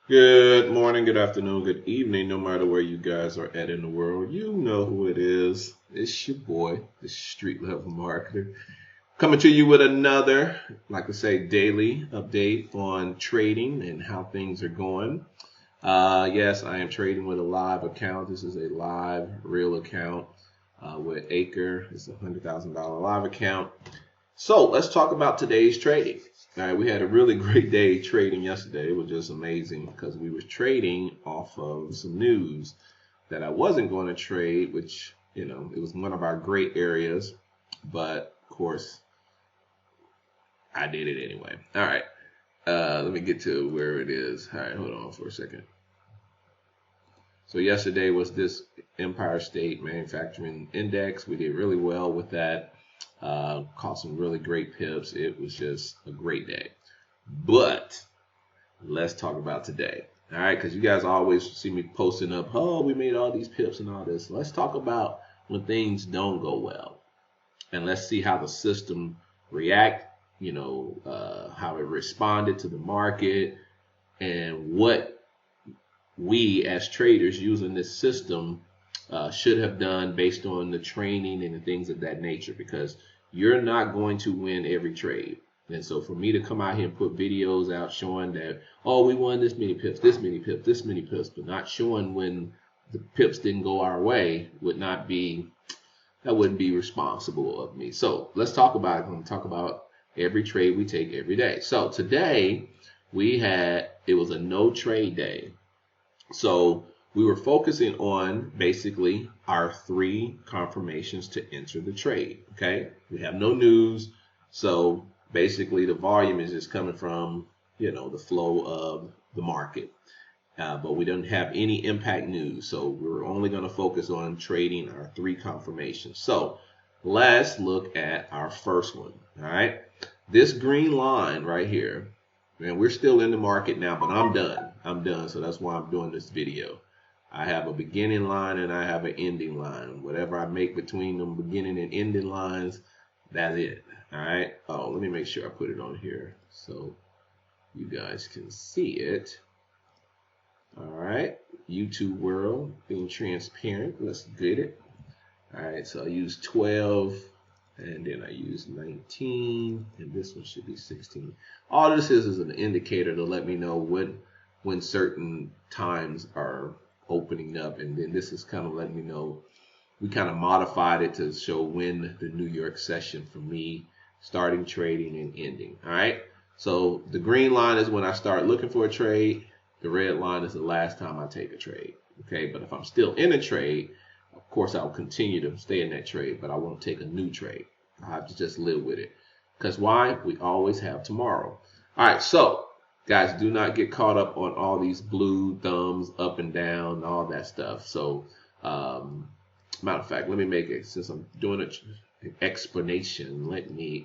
Good morning, good afternoon, good evening, no matter where you guys are at in the world. You know who it is. It's your boy, the street level marketer, coming to you with another, like I say, daily update on trading and how things are going. Yes, I am trading with a live account. This is a live, real account with Acre. It's $100,000 live account. So let's talk about today's trading. All right, we had a really great day trading yesterday. It was just amazing because we were trading off of some news that I wasn't going to trade, which, it was one of our great areas. But of course, I did it anyway. All right, let me get to where it is. All right, hold on for a second. So yesterday was this Empire State Manufacturing Index. We did really well with that. Caught some really great pips. It was just a great day. But let's talk about today. All right, because you guys always see me posting up, oh, we made all these pips and all this. Let's talk about when things don't go well. And let's see how the system react, how it responded to the market and what we as traders using this system should have done based on the training and the things of that nature, because you're not going to win every trade. And so for me to come out here and put videos out showing that, oh, we won this many pips, this many pips, this many pips, but not showing when the pips didn't go our way that wouldn't be responsible of me. So let's talk about it. I'm going to talk about every trade we take every day. So today it was a no trade day. So we were focusing on basically our three confirmations to enter the trade. Okay, we have no news, so basically the volume is just coming from the flow of the market, but we don't have any impact news. So we're only going to focus on trading our three confirmations. So let's look at our first one. All right, this green line right here. Man, we're still in the market now, but I'm done. I'm done. So that's why I'm doing this video. I have a beginning line and I have an ending line. Whatever I make between them beginning and ending lines, that's it. All right. Oh, let me make sure I put it on here so you guys can see it. All right. YouTube world being transparent. Let's get it. All right. So I use 12. And then I use 19, and this one should be 16. All this is an indicator to let me know when certain times are opening up, and then this is kind of letting me know. We kind of modified it to show when the New York session for me starting trading and ending. All right. So the green line is when I start looking for a trade. The red line is the last time I take a trade. Okay. But if I'm still in a trade, of course, I'll continue to stay in that trade, but I won't take a new trade. I have to just live with it. Because why? We always have tomorrow. All right, so guys, do not get caught up on all these blue thumbs up and down and all that stuff. So, matter of fact, let me make it, since I'm doing an explanation, let me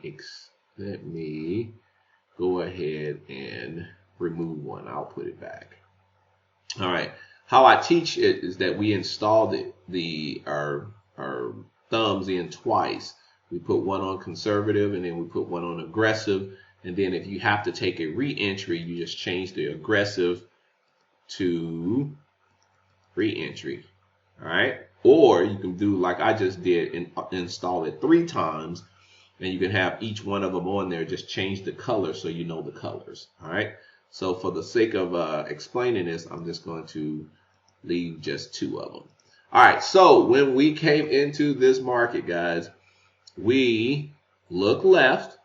go ahead and remove one. I'll put it back. All right. How I teach it is that we install our thumbs in twice. We put one on conservative and then we put one on aggressive. And then if you have to take a re-entry, you just change the aggressive to re-entry. All right. Or you can do like I just did and install it 3 times. And you can have each one of them on there. Just change the color so you know the colors. All right. So for the sake of explaining this, I'm just going to leave just 2 of them. All right, so when we came into this market, guys, we look left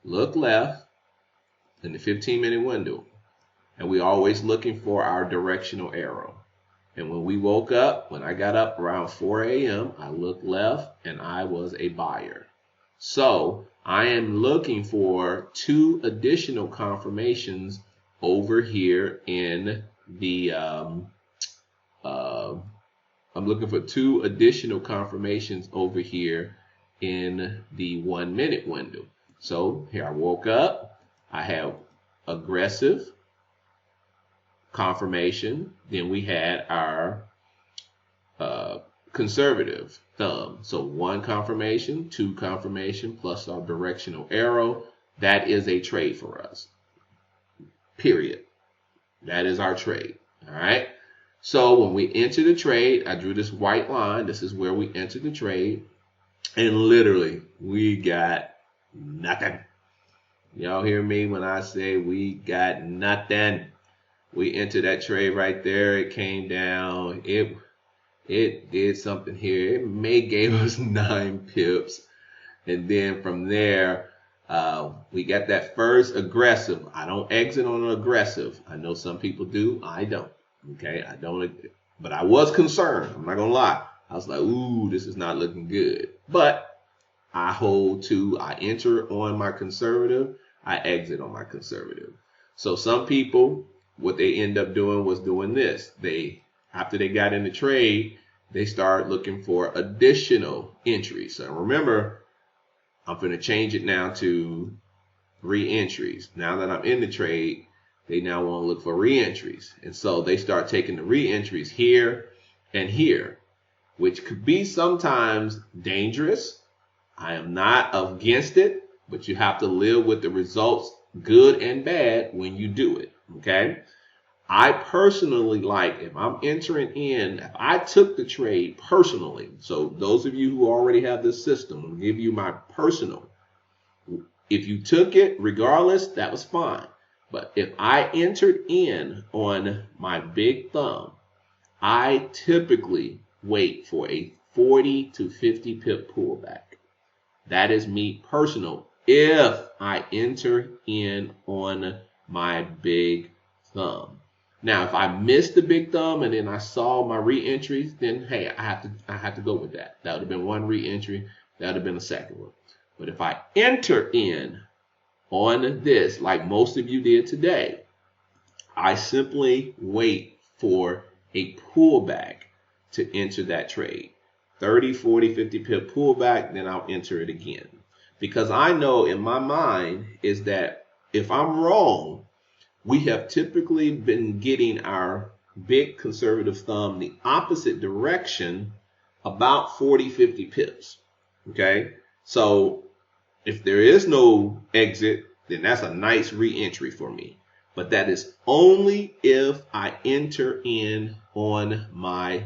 in the 15-minute window, and we always looking for our directional arrow. And when we woke up, when I got up around 4 a.m., I looked left, and I was a buyer. So I am looking for 2 additional confirmations over here in the I'm looking for 2 additional confirmations over here in the 1-minute window. So here I woke up, I have aggressive confirmation, then we had our conservative thumb. So 1 confirmation, 2 confirmation, plus our directional arrow. That is a trade for us. Period. That is our trade. All right. So when we enter the trade, I drew this white line. This is where we entered the trade. And literally, we got nothing. Y'all hear me when I say we got nothing? We entered that trade right there. It came down. It did something here. It may gave us 9 pips. And then from there, we got that first aggressive. I don't exit on an aggressive. I know some people do. I don't. Okay, I don't. But I was concerned. I'm not going to lie. I was like, ooh, this is not looking good. But I hold to, I enter on my conservative. I exit on my conservative. So some people, what they end up doing was doing this. After they got in the trade, they start looking for additional entries. So remember, I'm going to change it now to re-entries. Now that I'm in the trade, they now want to look for re-entries. And so they start taking the re-entries here and here, which could be sometimes dangerous. I am not against it, but you have to live with the results, good and bad, when you do it. Okay? I personally like, if I'm entering in, if I took the trade personally, so those of you who already have this system, I'll give you my personal. If you took it, regardless, that was fine. But if I entered in on my big thumb, I typically wait for a 40 to 50 pip pullback. That is me personal. If I enter in on my big thumb. Now, if I missed the big thumb and then I saw my re-entries, then hey, I have to go with that. That would have been one re-entry. That would have been a second one. But if I enter in on this, like most of you did today, I simply wait for a pullback to enter that trade. 30, 40, 50 pip pullback, then I'll enter it again. Because I know in my mind is that if I'm wrong, we have typically been getting our big conservative thumb the opposite direction about 40, 50 pips. Okay? So if there is no exit, then that's a nice re-entry for me. But that is only if I enter in on my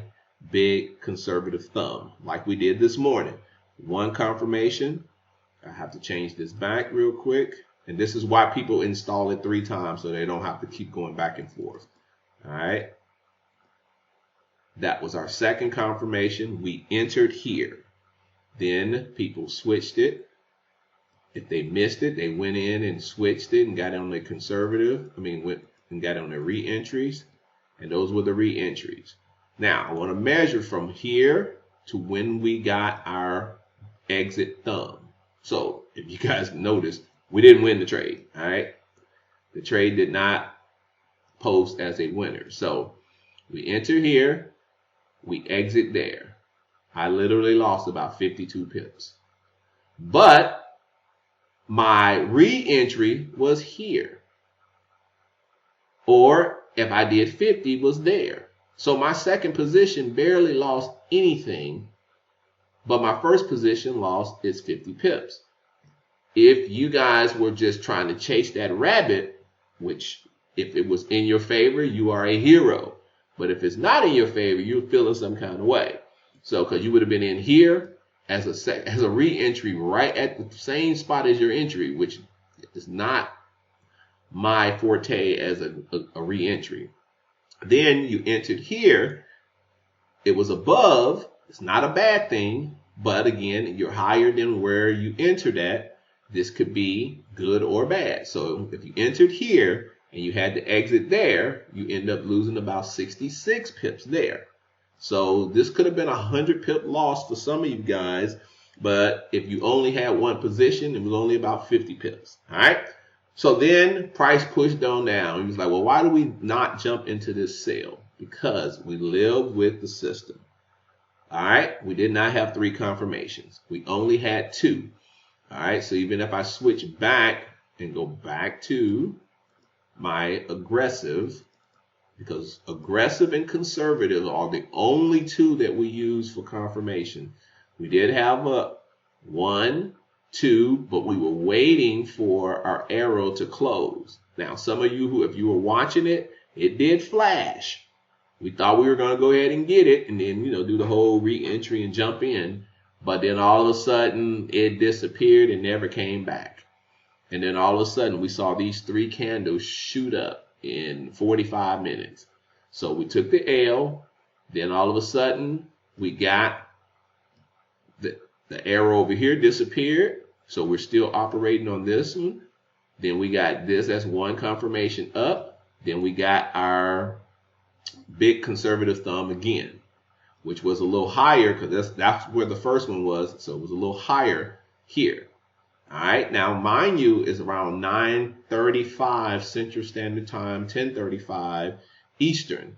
big conservative thumb, like we did this morning. One confirmation. I have to change this back real quick. And this is why people install it 3 times so they don't have to keep going back and forth. All right. That was our second confirmation. We entered here. Then people switched it. If they missed it, they went in and switched it and got on their conservative. Went and got on their re-entries. And those were the re-entries. Now, I want to measure from here to when we got our exit thumb. So, if you guys notice, we didn't win the trade, all right? The trade did not post as a winner. So, we enter here, we exit there. I literally lost about 52 pips. But my re-entry was here. Or, if I did 50, was there. So my second position barely lost anything, but my first position lost its 50 pips. If you guys were just trying to chase that rabbit, which if it was in your favor, you are a hero. But if it's not in your favor, you're feeling some kind of way. So because you would have been in here as a re-entry right at the same spot as your entry, which is not my forte as a re-entry. Then you entered here. It was above. It's not a bad thing. But again, you're higher than where you entered at. This could be good or bad. So if you entered here and you had to exit there, you end up losing about 66 pips there. So this could have been a 100 pip loss for some of you guys. But if you only had one position, it was only about 50 pips. All right. So then price pushed on down. He was like, well, why do we not jump into this sale? Because we live with the system. All right. We did not have 3 confirmations. We only had 2. All right. So even if I switch back and go back to my aggressive, because aggressive and conservative are the only 2 that we use for confirmation. We did have a 1, 2, but we were waiting for our arrow to close. Now, some of you who, if you were watching it, It did flash. We thought we were going to go ahead and get it and then, do the whole re-entry and jump in. But then all of a sudden it disappeared and never came back. And then all of a sudden we saw these 3 candles shoot up in 45 minutes. So we took the L. Then all of a sudden we got the arrow over here disappeared. So we're still operating on this one. Then we got this as one confirmation up. Then we got our big conservative thumb again, which was a little higher because that's where the first one was. So it was a little higher here. All right. Now, mind you, it's around 9:35 Central Standard Time, 10:35 Eastern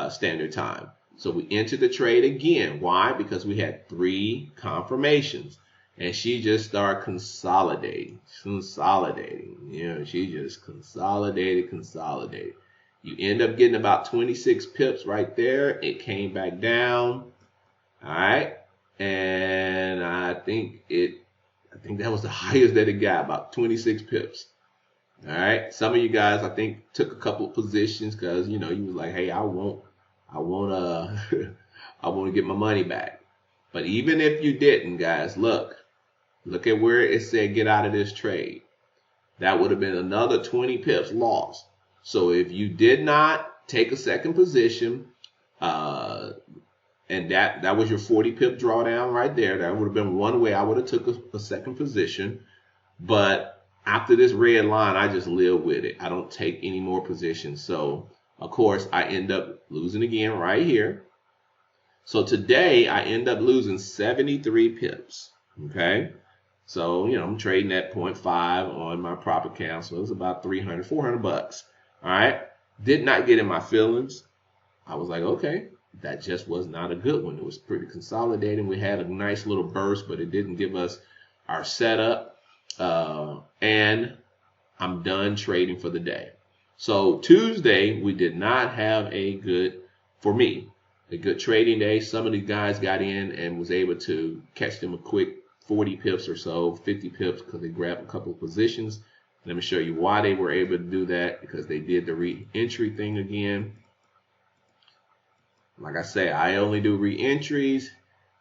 Standard Time. So we entered the trade again. Why? Because we had 3 confirmations. And she just started consolidating. She just consolidated. You end up getting about 26 pips right there. It came back down. All right. And I think that was the highest that it got, about 26 pips. All right. Some of you guys, I think, took a couple of positions because, you was like, hey, I want to get my money back. But even if you didn't, guys, look at where it said get out of this trade. That would have been another 20 pips lost. So if you did not take a second position, and that was your 40 pip drawdown right there, that would have been one way I would have took a second position. But after this red line, I just live with it. I don't take any more positions. So of course I end up losing again right here. So today I end up losing 73 pips. Okay. So, I'm trading at 0.5 on my prop account. So it was about $300, $400. All right. Did not get in my feelings. I was like, okay, that just was not a good one. It was pretty consolidating. We had a nice little burst, but it didn't give us our setup. And I'm done trading for the day. So Tuesday, we did not have a good trading day. Some of the guys got in and was able to catch them a quick 40 pips or so, 50 pips, because they grabbed a couple of positions. Let me show you why they were able to do that, because they did the re-entry thing again. Like I say, I only do re-entries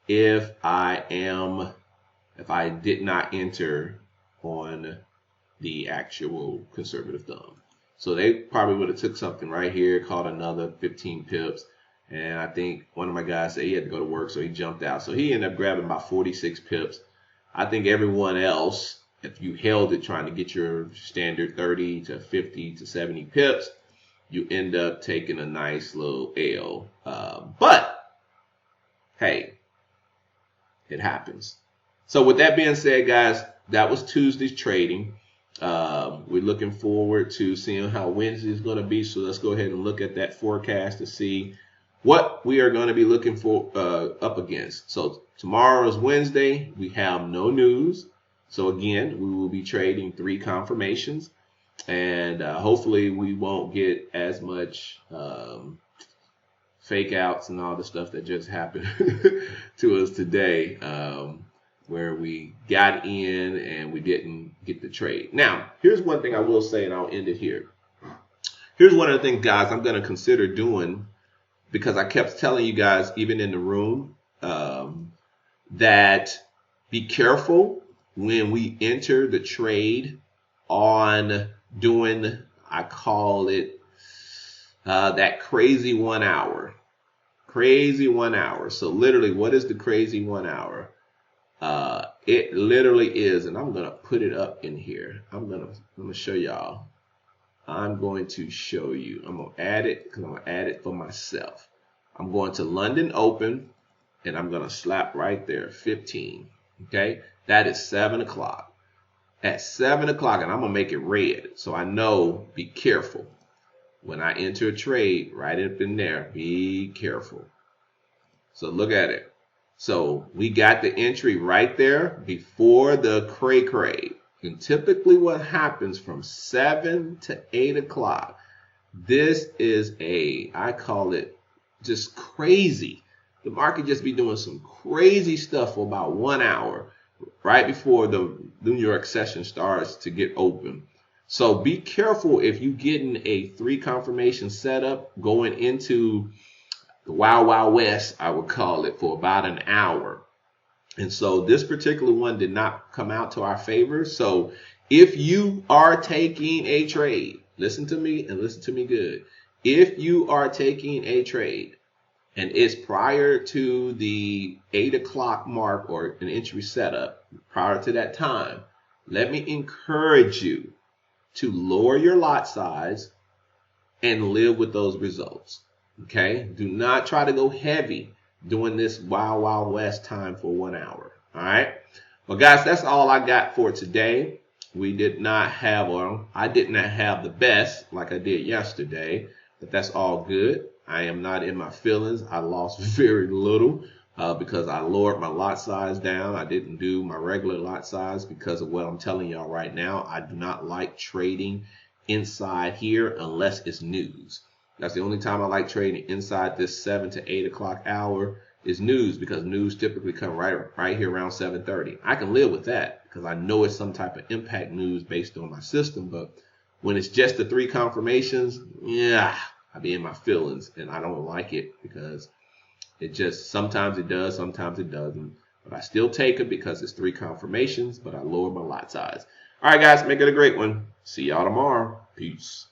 if I did not enter on the actual conservative thumb. So they probably would have took something right here, caught another 15 pips. And I think one of my guys said he had to go to work, so he jumped out. So he ended up grabbing about 46 pips. I think everyone else, if you held it trying to get your standard 30 to 50 to 70 pips, you end up taking a nice little L. But, hey, it happens. So with that being said, guys, that was Tuesday's trading. We're looking forward to seeing how Wednesday is going to be. So let's go ahead and look at that forecast to see what we are going to be looking for up against. So tomorrow is Wednesday. We have no news. So again, we will be trading 3 confirmations. And hopefully we won't get as much fake outs and all the stuff that just happened to us today, where we got in and we didn't get the trade. Now, here's one thing I will say, and I'll end it here. Here's one of the things, guys, I'm going to consider doing, because I kept telling you guys, even in the room, that be careful when we enter the trade on doing, I call it that crazy 1 hour. Crazy 1 hour. So literally, what is the crazy 1 hour? It literally is, and I'm going to put it up in here. I'm going to show y'all. I'm going to show you. I'm going to add it because I'm going to add it for myself. I'm going to London Open, and I'm going to slap right there, 15. Okay? That is 7 o'clock. At 7 o'clock, and I'm going to make it red, so I know, be careful. When I enter a trade, right up in there, be careful. So look at it. So we got the entry right there before the cray. And typically what happens from 7 to 8 o'clock, this is I call it just crazy. The market just be doing some crazy stuff for about 1 hour right before the New York session starts to get open. So be careful if you getting a 3 confirmation setup going into the Wild Wild West, I would call it, for about an hour. And so this particular one did not come out to our favor. So if you are taking a trade, listen to me and listen to me good. If you are taking a trade and it's prior to the 8 o'clock mark or an entry setup, prior to that time, let me encourage you to lower your lot size and live with those results. Okay? Do not try to go heavy doing this Wild Wild West time for 1 hour. All right? Well, guys, that's all I got for today. We did not have, or I did not have the best like I did yesterday, but that's all good. I am not in my feelings. I lost very little because I lowered my lot size down. I didn't do my regular lot size because of what I'm telling y'all right now. I do not like trading inside here unless it's news. That's the only time I like trading inside this 7 to 8 o'clock hour is news, because news typically come right here around 7:30. I can live with that because I know it's some type of impact news based on my system. But when it's just the 3 confirmations, yeah, I be in my feelings and I don't like it because it just sometimes it does, sometimes it doesn't. But I still take it because it's 3 confirmations, but I lower my lot size. All right, guys, make it a great one. See y'all tomorrow. Peace.